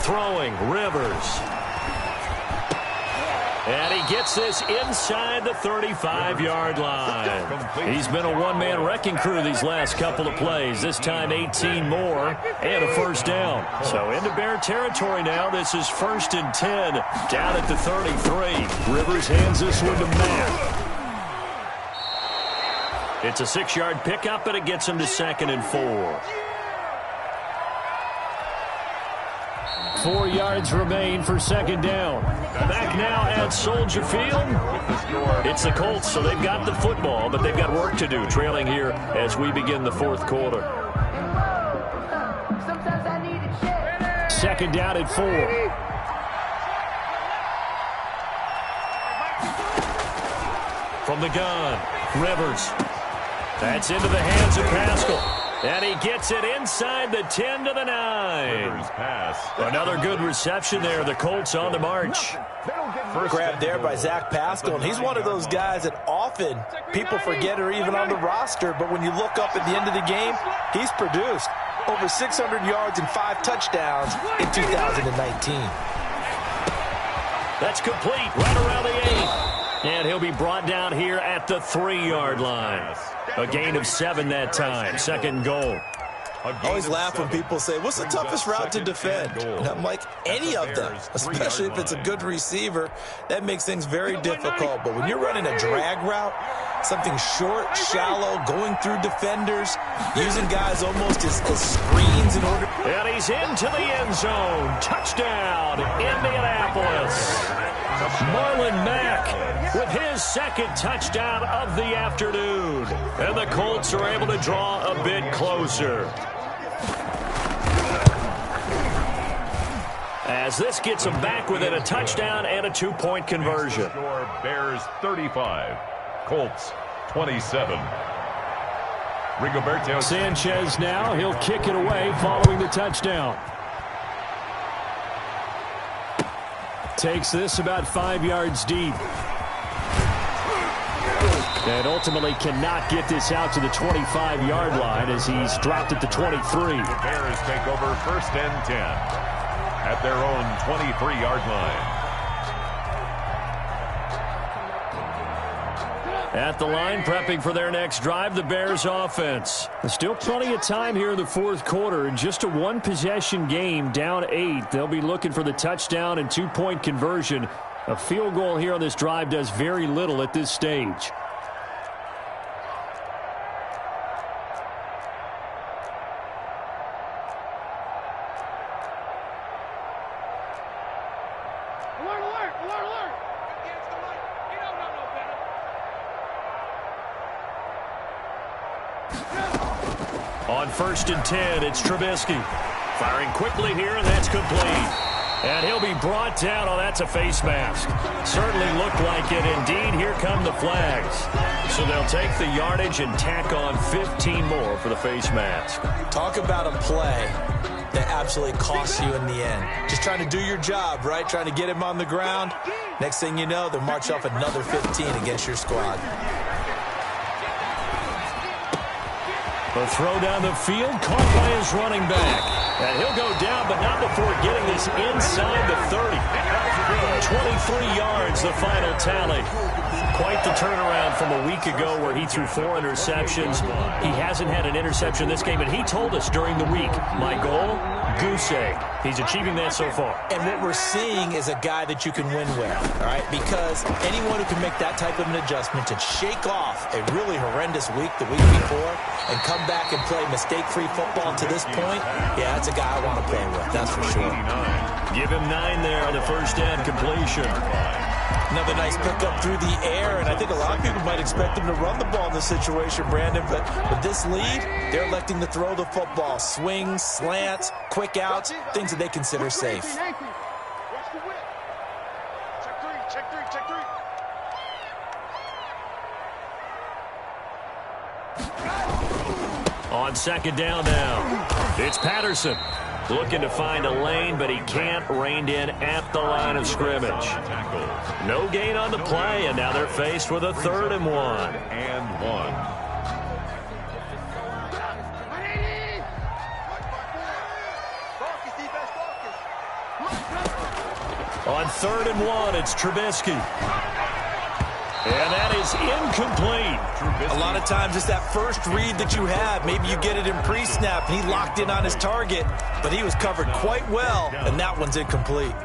Throwing, Rivers. And he gets this inside the 35-yard line. He's been a one-man wrecking crew these last couple of plays. This time 18 more and a 1st down. So into Bear territory now. This is 1st and 10 down at the 33. Rivers hands this one to Matt. It's a 6-yard pickup, but it gets him to 2nd and 4. 4 yards remain for 2nd down. Back now at Soldier Field. It's the Colts, so they've got the football, but they've got work to do, trailing here as we begin the 4th quarter. 2nd down at 4. From the gun, Rivers. That's into the hands of Pascal. And he gets it inside the 10 to the 9. Another good reception there. The Colts on the march. First grab there by Zach Pascal. And he's one of those guys that often people forget are even on the roster. But when you look up at the end of the game, he's produced over 600 yards and 5 touchdowns in 2019. That's complete right around the 8. And he'll be brought down here at the 3-yard line. A gain of 7 that time. 2nd goal. I always laugh when people say, what's the toughest route to defend? And I'm like, any of them, especially if it's a good receiver. That makes things very difficult. But when you're running a drag route, something short, shallow, going through defenders, using guys almost as screens in order. And he's into the end zone. Touchdown, Indianapolis. Marlon Mack with his second touchdown of the afternoon. And the Colts are able to draw a bit closer. As this gets them back within a touchdown and a 2-point conversion. Bears 35, Colts 27. Rigoberto Sanchez now, he'll kick it away following the touchdown. Takes this about 5 yards deep. And ultimately cannot get this out to the 25-yard line as he's dropped at the 23. The Bears take over 1st and 10 at their own 23-yard line. At the line, prepping for their next drive, the Bears offense. There's still plenty of time here in the fourth quarter. Just a one-possession game, down 8. They'll be looking for the touchdown and 2-point conversion. A field goal here on this drive does very little at this stage. On 1st and 10, it's Trubisky. Firing quickly here, and that's complete. And he'll be brought down. Oh, that's a face mask. Certainly looked like it. Indeed, here come the flags. So they'll take the yardage and tack on 15 more for the face mask. Talk about a play that absolutely costs you in the end. Just trying to do your job, right? Trying to get him on the ground. Next thing you know, they'll march off another 15 against your squad. A throw down the field, caught by his running back. And he'll go down, but not before getting this inside the 30. 23 yards, the final tally. Quite the turnaround from a week ago where he threw 4 interceptions. He hasn't had an interception this game, and he told us during the week, my goal, goose egg. He's achieving that so far. And what we're seeing is a guy that you can win with, all right? Because anyone who can make that type of an adjustment to shake off a really horrendous week the week before and come back and play mistake-free football to this point, yeah, that's a guy I want to play with, that's for sure. Give him 9 there on the first down completion. Another nice pickup through the air, and I think a lot of people might expect him to run the ball in this situation, Brandon, but with this lead, they're electing to throw the football. Swings, slants, quick outs, things that they consider safe. Watch the whip. Check three. On 2nd down now, it's Patterson. Looking to find a lane, but he can't. Reined in at the line of scrimmage. No gain on the play, and now they're faced with a 3rd and 1. And 1. On 3rd and 1, it's Trubisky. And that is incomplete. A lot of times it's that first read that you have. Maybe you get it in pre-snap, and he locked in on his target, but he was covered quite well, and that one's incomplete.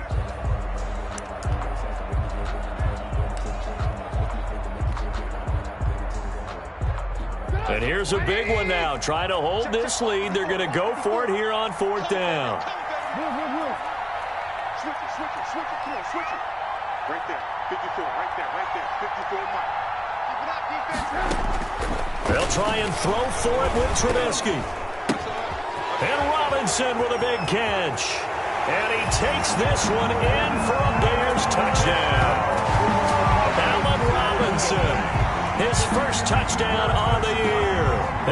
And here's a big one now. Trying to hold this lead. They're going to go for it here on 4th down. Switch it. Come on, switch it. Right there. 54. Right there. 54 Mike. Keep it up, defense. They'll try and throw for it with Trubisky. And Robinson with a big catch. And he takes this one in for a Bears touchdown. Allen Robinson, his first touchdown on the year.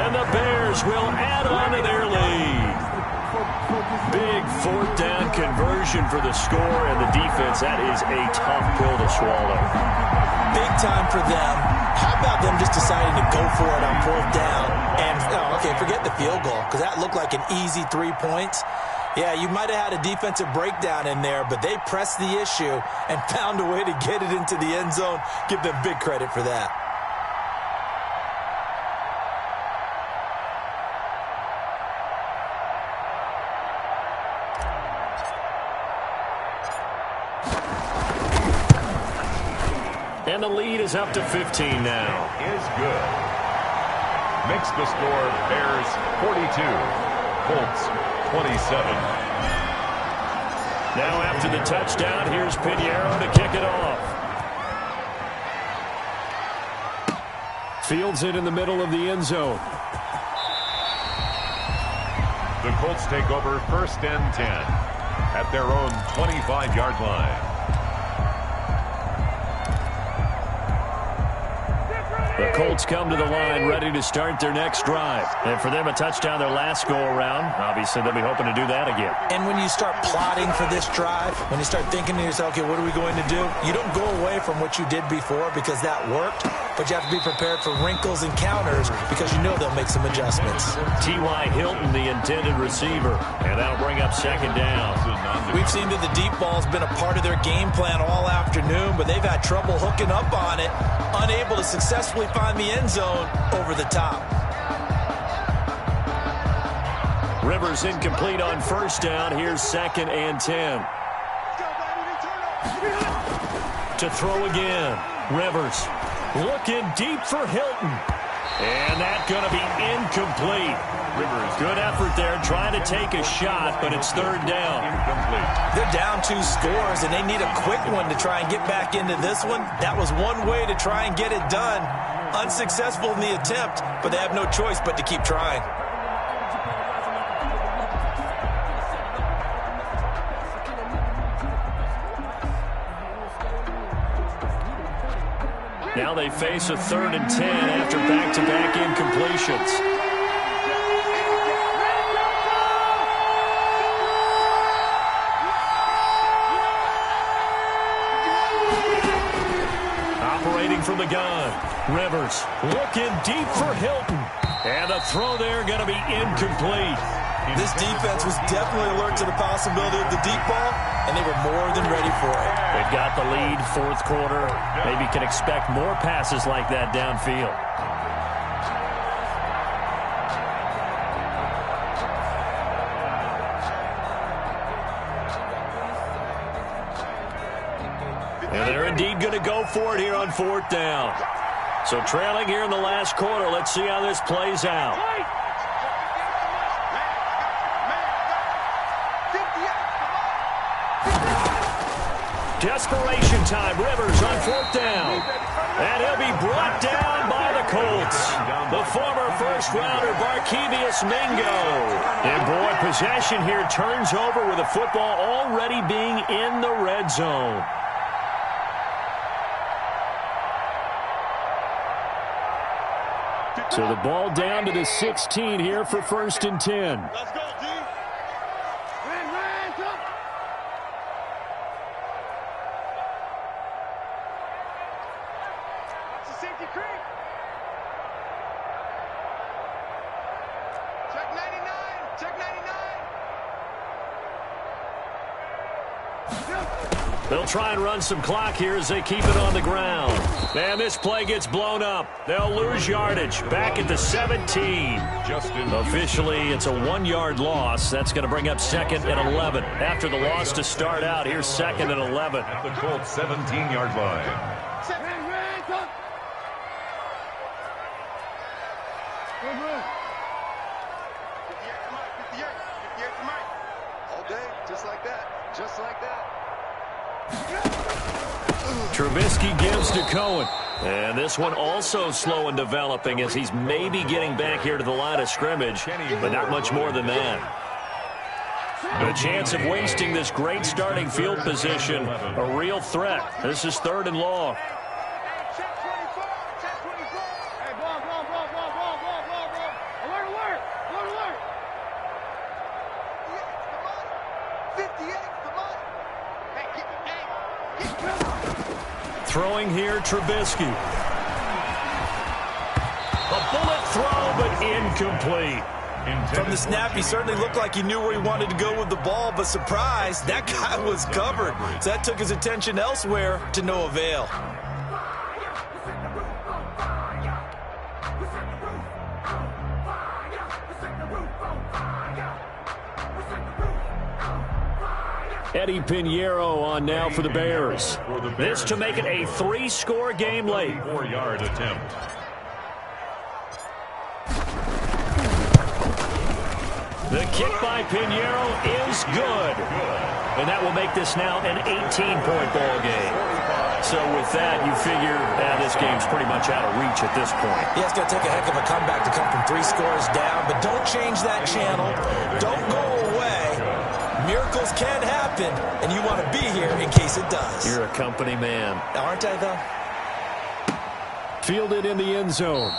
And the Bears will add on to their lead. Big 4th down conversion for the score, and the defense, that is a tough pill to swallow. Big time for them. How about them just deciding to go for it on 4th down? And, okay, forget the field goal, because that looked like an easy 3 points. Yeah, you might have had a defensive breakdown in there, but they pressed the issue and found a way to get it into the end zone. Give them big credit for that. And the lead is up to 15 now. Is good. Makes the score Bears 42, Colts 27. Now after the touchdown, here's Pinheiro to kick it off. Fields it in the middle of the end zone. The Colts take over 1st and 10 at their own 25-yard line. The Colts come to the line ready to start their next drive. And for them, a touchdown their last go-around. Obviously, they'll be hoping to do that again. And when you start plotting for this drive, when you start thinking to yourself, okay, what are we going to do? You don't go away from what you did before because that worked, but you have to be prepared for wrinkles and counters because you know they'll make some adjustments. T.Y. Hilton, the intended receiver, and that'll bring up 2nd down. We've seen that the deep ball's been a part of their game plan all afternoon, but they've had trouble hooking up on it, unable to successfully find the end zone over the top. Rivers incomplete on 1st down. Here's 2nd and 10. To throw again. Rivers looking deep for Hilton. And that's going to be incomplete. Rivers, good effort there trying to take a shot, but it's 3rd down. Incomplete. They're down 2 scores, and they need a quick one to try and get back into this one. That was one way to try and get it done. Unsuccessful in the attempt, but they have no choice but to keep trying. Now they face a 3rd and 10 after back-to-back incompletions. Operating from the gun. Rivers looking deep for Hilton. And the throw there going to be incomplete. This defense was definitely alert to the possibility of the deep ball, and they were more than ready for it. They've got the lead, 4th quarter. Maybe can expect more passes like that downfield. And they're indeed going to go for it here on 4th down. So trailing here in the last quarter. Let's see how this plays out. Desperation time. Rivers on 4th down. And he'll be brought down by the Colts. The former first-rounder, Barkevious Mingo. And boy, possession here turns over with the football already being in the red zone. So the ball down to the 16 here for 1st and 10. Let's go, D. That's a safety creep. Check 99. Check 99. They'll try and run some clock here as they keep it on the ground. And this play gets blown up. They'll lose yardage back at the 17. Officially, it's a 1-yard loss. That's going to bring up 2nd and 11. After the loss to start out, here's 2nd and 11. At the Colts 17-yard line. All day, just like that. Just like that. Trubisky gives to Cohen. And this one also slow in developing as he's maybe getting back here to the line of scrimmage, but not much more than that. The chance of wasting this great starting field position, a real threat. This is 3rd and long. Check 24. Check 24. Hey, ball. Alert. Alert. 58's the money. Hey, get the game. Throwing here, Trubisky. A bullet throw, but incomplete. From the snap, he certainly looked like he knew where he wanted to go with the ball, but surprise, that guy was covered. So that took his attention elsewhere to no avail. Eddie Pinheiro on now for the Bears. This to make it a 3-score game late. 4-yard attempt. The kick by Pinheiro is good. And that will make this now an 18-point ball game. So with that, you figure this game's pretty much out of reach at this point. Yeah, it's going to take a heck of a comeback to come from 3 scores down. But don't change that channel. Don't go away. Miracles can happen, and you want to be here in case it does. You're a company man. Aren't I, though? Fielded in the end zone.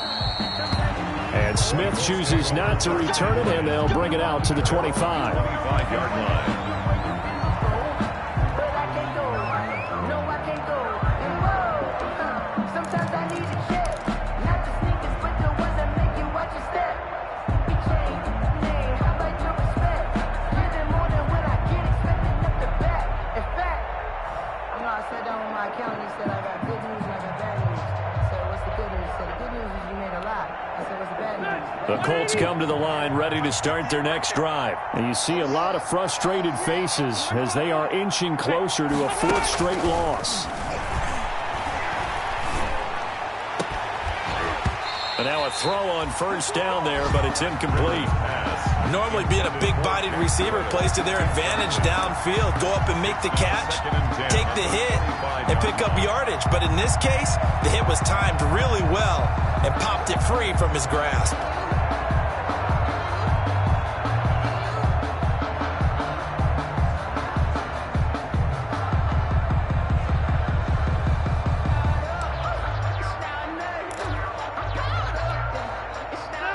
And Smith chooses not to return it, and they'll bring it out to the 25. 25-yard line. The Colts come to the line ready to start their next drive. And you see a lot of frustrated faces as they are inching closer to a 4th straight loss. And now a throw on first down there, but it's incomplete. Normally being a big-bodied receiver plays to their advantage downfield. Go up and make the catch, take the hit, and pick up yardage. But in this case, the hit was timed really well and popped it free from his grasp.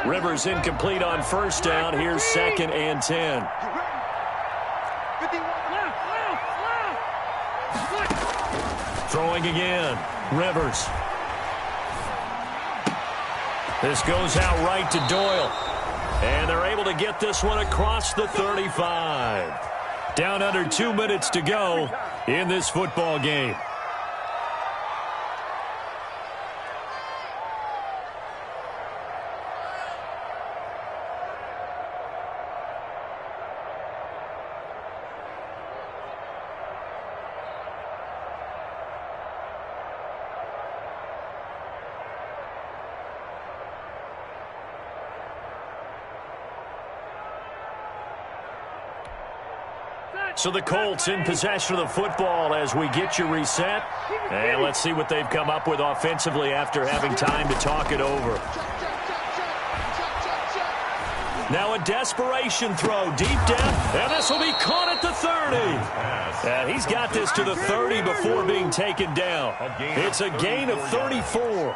Rivers incomplete on first down. Here's 2nd and 10. Throwing again. Rivers. This goes out right to Doyle. And they're able to get this one across the 35. Down under 2 minutes to go in this football game. So the Colts in possession of the football as we get you reset. And let's see what they've come up with offensively after having time to talk it over. Now a desperation throw deep down, and this will be caught at the 30. And he's got this to the 30 before being taken down. It's a gain of 34.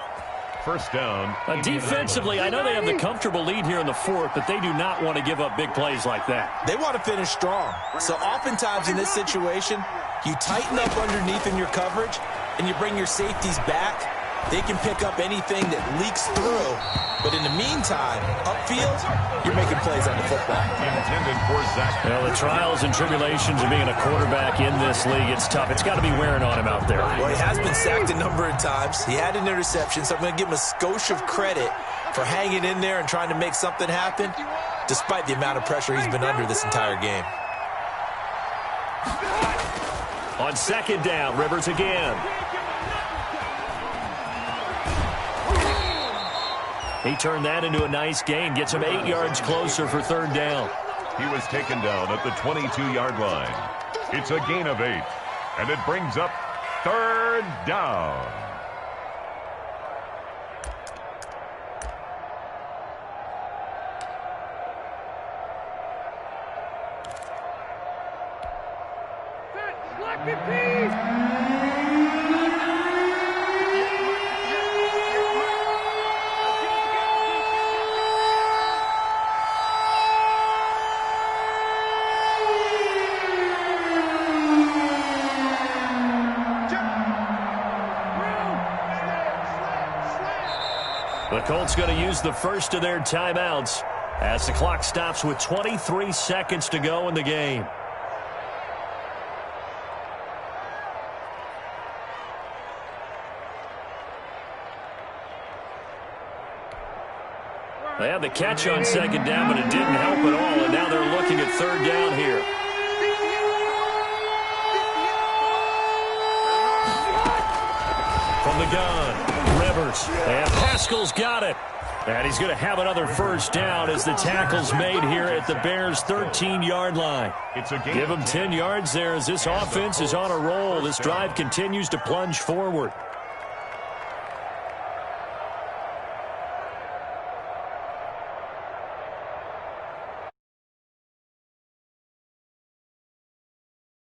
First down. Defensively, I know they have the comfortable lead here in the 4th, but they do not want to give up big plays like that. They want to finish strong. So oftentimes in this situation, you tighten up underneath in your coverage, and you bring your safeties back. They can pick up anything that leaks through. But in the meantime, upfield, you're making plays on the football. Intended for Zach. Well, the trials and tribulations of being a quarterback in this league, it's tough. It's got to be wearing on him out there. Well, he has been sacked a number of times. He had an interception, so I'm going to give him a skosh of credit for hanging in there and trying to make something happen, despite the amount of pressure he's been under this entire game. On 2nd down, Rivers again. He turned that into a nice gain. Gets him 8 yards closer for 3rd down. He was taken down at the 22-yard line. It's a gain of 8, and it brings up 3rd down. The Colts going to use the first of their timeouts as the clock stops with 23 seconds to go in the game. They had the catch on 2nd down, but it didn't help at all, and now they're looking at 3rd down here. the gun. Rivers. And Pascal's got it. And he's going to have another first down as the tackle's made here at the Bears' 13-yard line. Give him 10 yards there as this offense is on a roll. This drive continues to plunge forward.